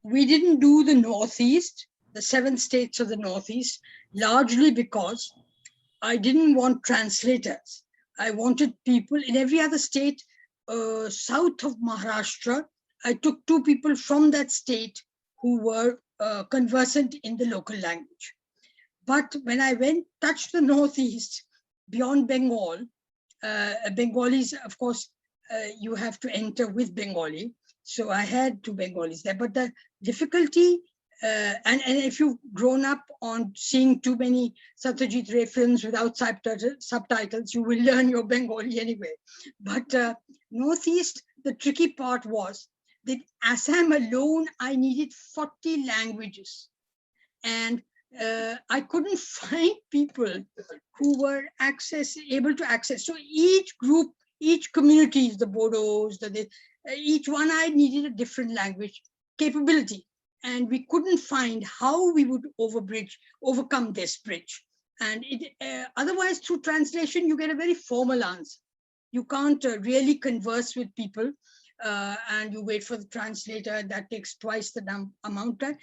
We didn't do the Northeast, the 7 states of the Northeast, largely because I didn't want translators. I wanted people in every other state south of Maharashtra. I took 2 people from that state who were conversant in the local language. But when I touched the Northeast, beyond Bengal, Bengalis, of course, you have to enter with Bengali. So I had 2 Bengalis there. But the difficulty, and if you've grown up on seeing too many Satyajit Ray films without subtitles, you will learn your Bengali anyway. But Northeast, the tricky part was that Assam alone, I needed 40 languages. And I couldn't find people who were able to access. So each group, each community, the Bodos, each one I needed a different language capability. And we couldn't find how we would overcome this bridge. And otherwise, through translation, you get a very formal answer. You can't really converse with people. And you wait for the translator, that takes twice the amount of time.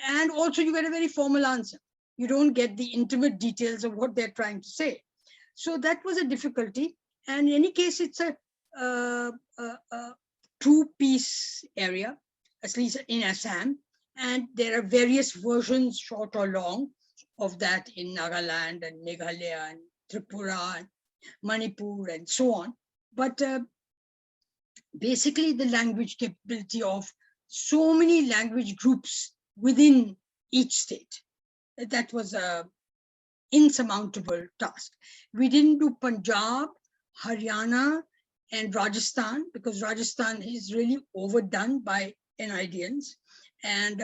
And also you get a very formal answer. You don't get the intimate details of what they're trying to say. So that was a difficulty. And in any case, it's a 2-piece area, at least in Assam. And there are various versions, short or long, of that in Nagaland and Meghalaya and Tripura and Manipur and so on. But basically the language capability of so many language groups within each state, that was an insurmountable task. We didn't do Punjab, Haryana, and Rajasthan, because Rajasthan is really overdone by NIDians. And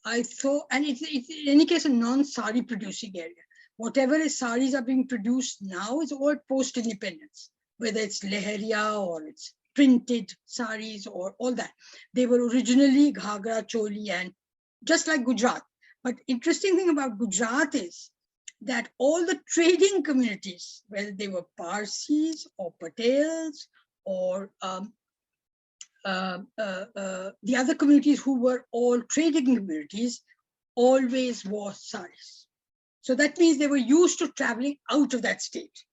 I thought, and it's in any case a non-sari producing area. Whatever saris are being produced now is all post-independence, whether it's Leheria or it's printed saris or all that. They were originally ghagra, choli, and just like Gujarat. But interesting thing about Gujarat is that all the trading communities, whether they were Parsis or Patels or the other communities who were all trading communities, always wore saris. So that means they were used to traveling out of that state.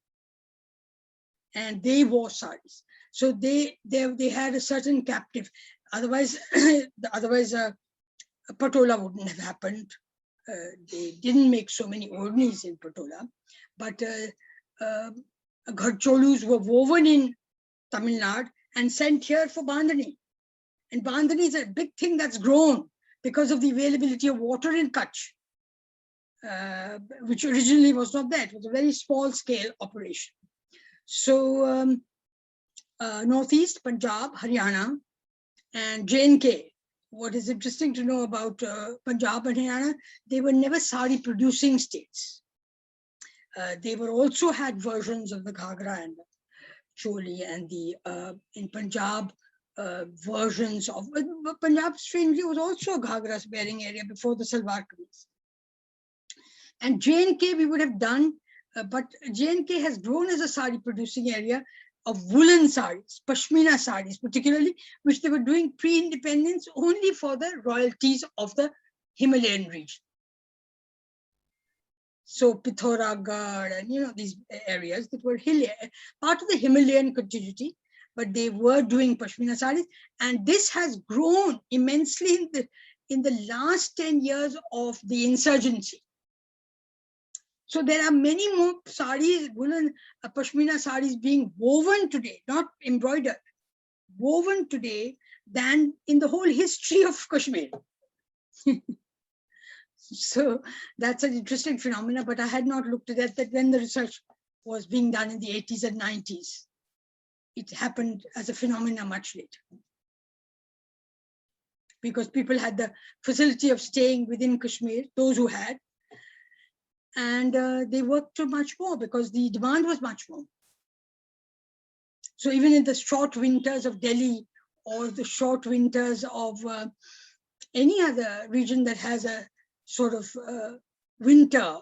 And they wore saris. So they had a certain captive. Otherwise, Patola wouldn't have happened. They didn't make so many odhnis in Patola, but Gharcholus were woven in Tamil Nadu and sent here for Bandhani. And Bandhani is a big thing that's grown because of the availability of water in Kutch, which originally was not there. It was a very small scale operation. So Northeast, Punjab, Haryana, and J&K. What is interesting to know about Punjab and Haryana, they were never sari producing states. They were also had versions of the ghagra and the choli, and the in Punjab versions of Punjab. Strangely, was also a ghagra bearing area before the Salwar Kameez. And J&K we would have done, but J&K has grown as a sari producing area of woolen saris, pashmina saris particularly, which they were doing pre-independence only for the royalties of the Himalayan region. So Pithoragarh and these areas that were part of the Himalayan continuity. but they were doing Pashmina saris. And this has grown immensely in the last 10 years of the insurgency. So there are many more saris, Pashmina saris being woven today, not embroidered, woven today than in the whole history of Kashmir. So that's an interesting phenomena, but I had not looked at that when the research was being done in the 80s and 90s. It happened as a phenomena much later, because people had the facility of staying within Kashmir, those who had, and they worked much more because the demand was much more. So even in the short winters of Delhi or the short winters of any other region that has a sort of winter,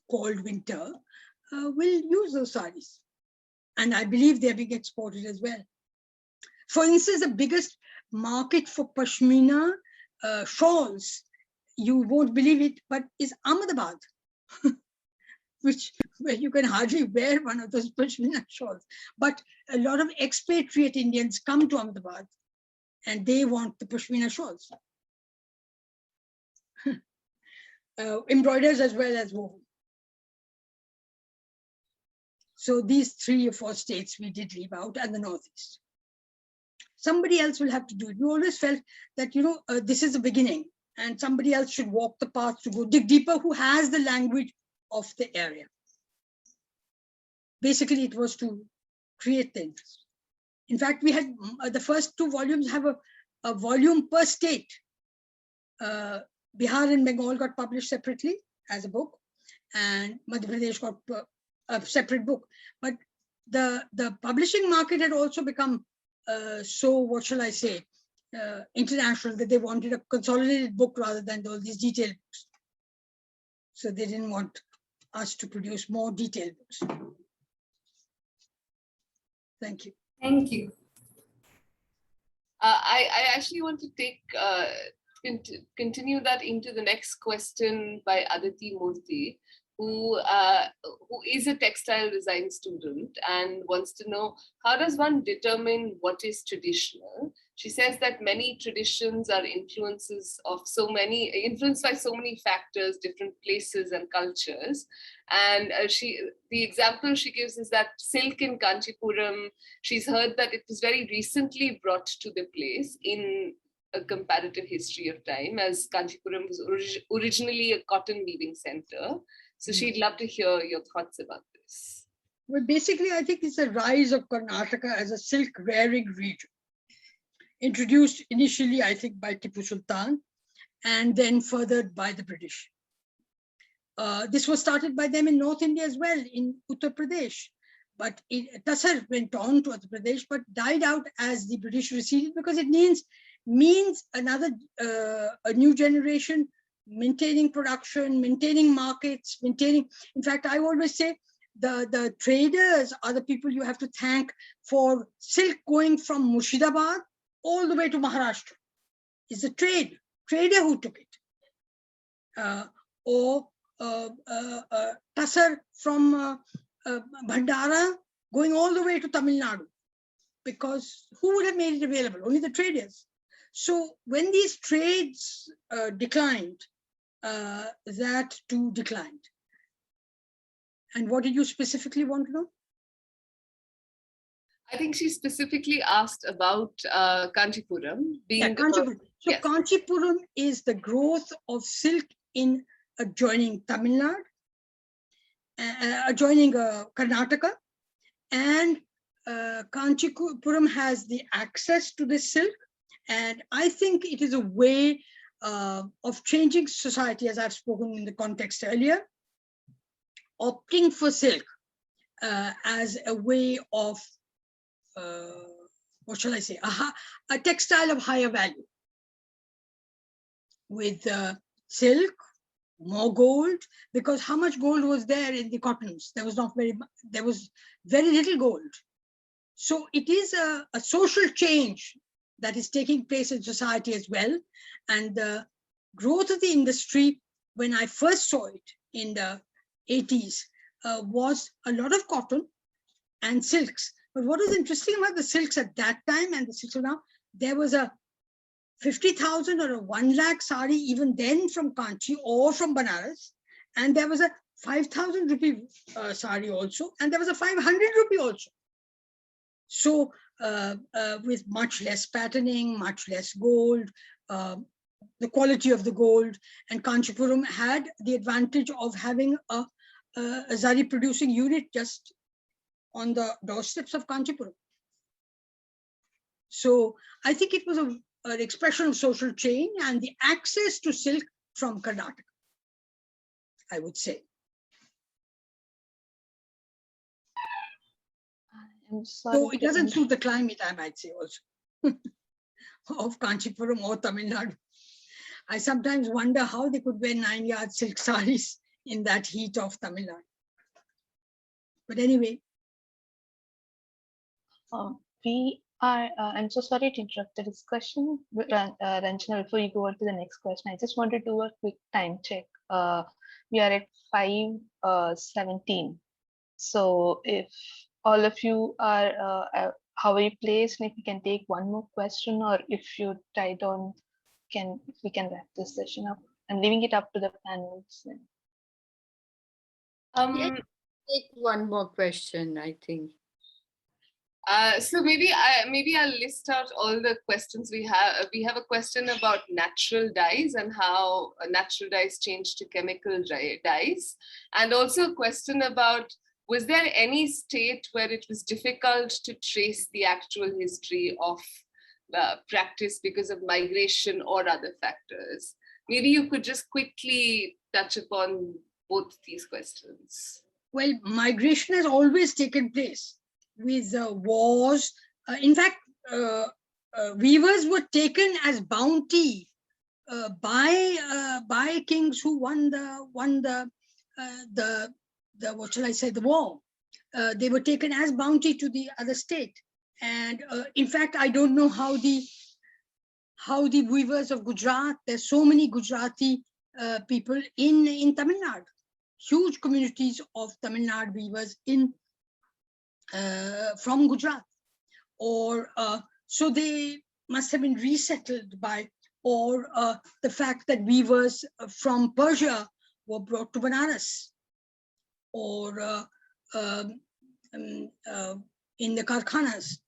cold winter, will use those saris. And I believe they're being exported as well. For instance, the biggest market for Pashmina shawls, you won't believe it, but is Ahmedabad, where you can hardly wear one of those Pashmina shawls. But a lot of expatriate Indians come to Ahmedabad and they want the Pashmina shawls. Embroiders as well as woven. So these 3 or 4 states we did leave out, and the Northeast. Somebody else will have to do it. We always felt that, this is the beginning and somebody else should walk the path to go dig deeper, who has the language of the area. Basically, it was to create the interest. In fact, we had the first 2 volumes have a volume per state. Bihar and Bengal got published separately as a book, and Madhya Pradesh got a separate book. But the publishing market had also become so, what shall I say, international, that they wanted a consolidated book rather than all these detailed books. So they didn't want us to produce more detailed books. Thank you. Thank you. I actually want to take continue that into the next question by Aditi Murthy, who is a textile design student and wants to know, how does one determine what is traditional? She says that many traditions are influenced by so many factors, different places and cultures. And the example she gives is that silk in Kanchipuram, she's heard that it was very recently brought to the place in a comparative history of time, as Kanchipuram was originally a cotton weaving center. So she'd love to hear your thoughts about this. Well, basically, I think it's a rise of Karnataka as a silk wearing region. Introduced initially, I think, by Tipu Sultan, and then furthered by the British. This was started by them in North India as well, in Uttar Pradesh. But Tasar went on to Uttar Pradesh, but died out as the British receded, because it means another, a new generation, maintaining production, maintaining markets, in fact, I always say the traders are the people you have to thank for silk going from Murshidabad all the way to Maharashtra. It's the trader who took it. Or Tasar from Bhandara going all the way to Tamil Nadu, because who would have made it available? Only the traders. So when these trades declined, that too declined. And what did you specifically want to know? I think she specifically asked about Kanchipuram being Kanchipuram. So yes. Kanchipuram is the growth of silk in adjoining Tamil Nadu, adjoining Karnataka, and Kanchipuram has the access to this silk. And I think it is a way of changing society, as I've spoken in the context earlier, opting for silk as a way of, what shall I say, a textile of higher value. With silk, more gold, because how much gold was there in the cottons? There was very little gold. So it is a social change that is taking place in society as well. And the growth of the industry, when I first saw it in the 80s, was a lot of cotton and silks. But what is interesting about the silks at that time and the silks of now, there was a 50,000 or a 1 lakh sari even then from Kanchi or from Banaras. And there was a 5,000 rupee sari also. And there was a 500 rupee also. So with much less patterning, much less gold, the quality of the gold, and Kanchipuram had the advantage of having a zari producing unit just on the doorsteps of Kanchipuram. So I think it was an expression of social change and the access to silk from Karnataka, I would say. I'm sorry. So it doesn't suit the climate, I might say also, of Kanchipuram or Tamil Nadu. I sometimes wonder how they could wear 9-yard silk saris in that heat of Tamil Nadu. But anyway. I'm so sorry to interrupt the discussion, Ranjana, before you go on to the next question. I just want to do a quick time check. We are at 5:17. So if all of you are, how are you placed? And if you can take one more question, or if you're tied on, we can wrap this session up. I'm leaving it up to the panels. Take one more question, I think. So maybe I'll list out all the questions we have. We have a question about natural dyes and how natural dyes change to chemical dyes. And also a question about, was there any state where it was difficult to trace the actual history of practice because of migration or other factors? Maybe you could just quickly touch upon both these questions. Well, migration has always taken place with wars. In fact, weavers were taken as bounty by kings who won the what shall I say, the war. They were taken as bounty to the other state. And in fact, I don't know how the weavers of Gujarat, there's so many Gujarati people in Tamil Nadu, huge communities of Tamil Nadu weavers from Gujarat, or so they must have been resettled by, or the fact that weavers from Persia were brought to Banaras, or in the Karkhanas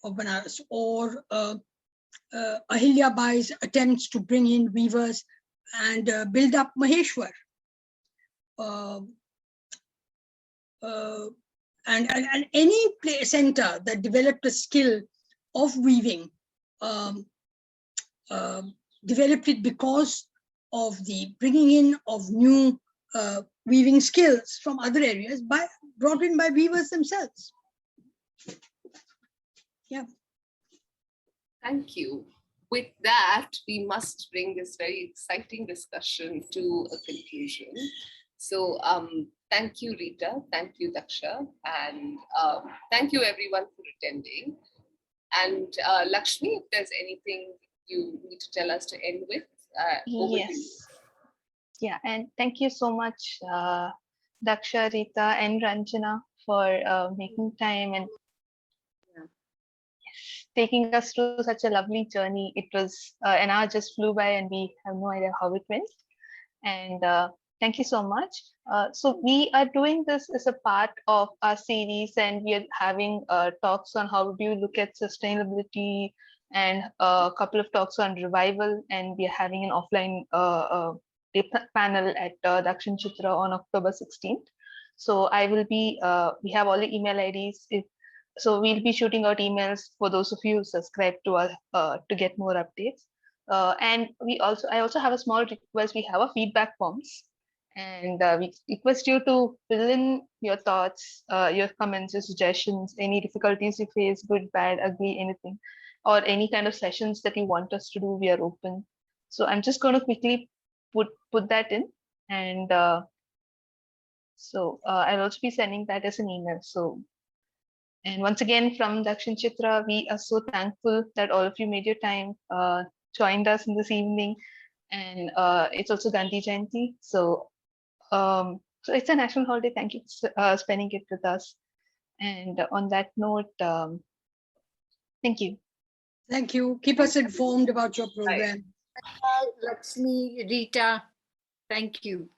of Banaras, or Ahilya Bai's attempts to bring in weavers and build up Maheshwar. And any center that developed a skill of weaving developed it because of the bringing in of new weaving skills from other areas brought in by weavers themselves. Yeah. Thank you. With that, we must bring this very exciting discussion to a conclusion. So thank you, Rita. Thank you, Daksha. And thank you, everyone, for attending. And Lakshmi, if there's anything you need to tell us to end with. Yes. Yeah, and thank you so much, Daksha, Rita, and Ranjana for making time and taking us through such a lovely journey. It was an hour just flew by and we have no idea how it went. And thank you so much. So we are doing this as a part of our series, and we are having talks on how do you look at sustainability, and a couple of talks on revival, and we are having an offline panel at Daksha Chitra on October 16th. So I will be, we have all the email IDs. So we'll be shooting out emails for those of you who subscribe to us to get more updates. And I also have a small request. We have a feedback forms, and we request you to fill in your thoughts, your comments, your suggestions, any difficulties you face, good, bad, ugly, anything, or any kind of sessions that you want us to do. We are open. So I'm just going to quickly put that in, and so I'll also be sending that as an email. So. And once again, from Daksha Chitra, we are so thankful that all of you made your time, joined us in this evening, and it's also Gandhi Jayanti. So, so it's a national holiday. Thank you for spending it with us. And on that note, thank you. Thank you. Keep us informed about your program. Lakshmi, Rita, thank you.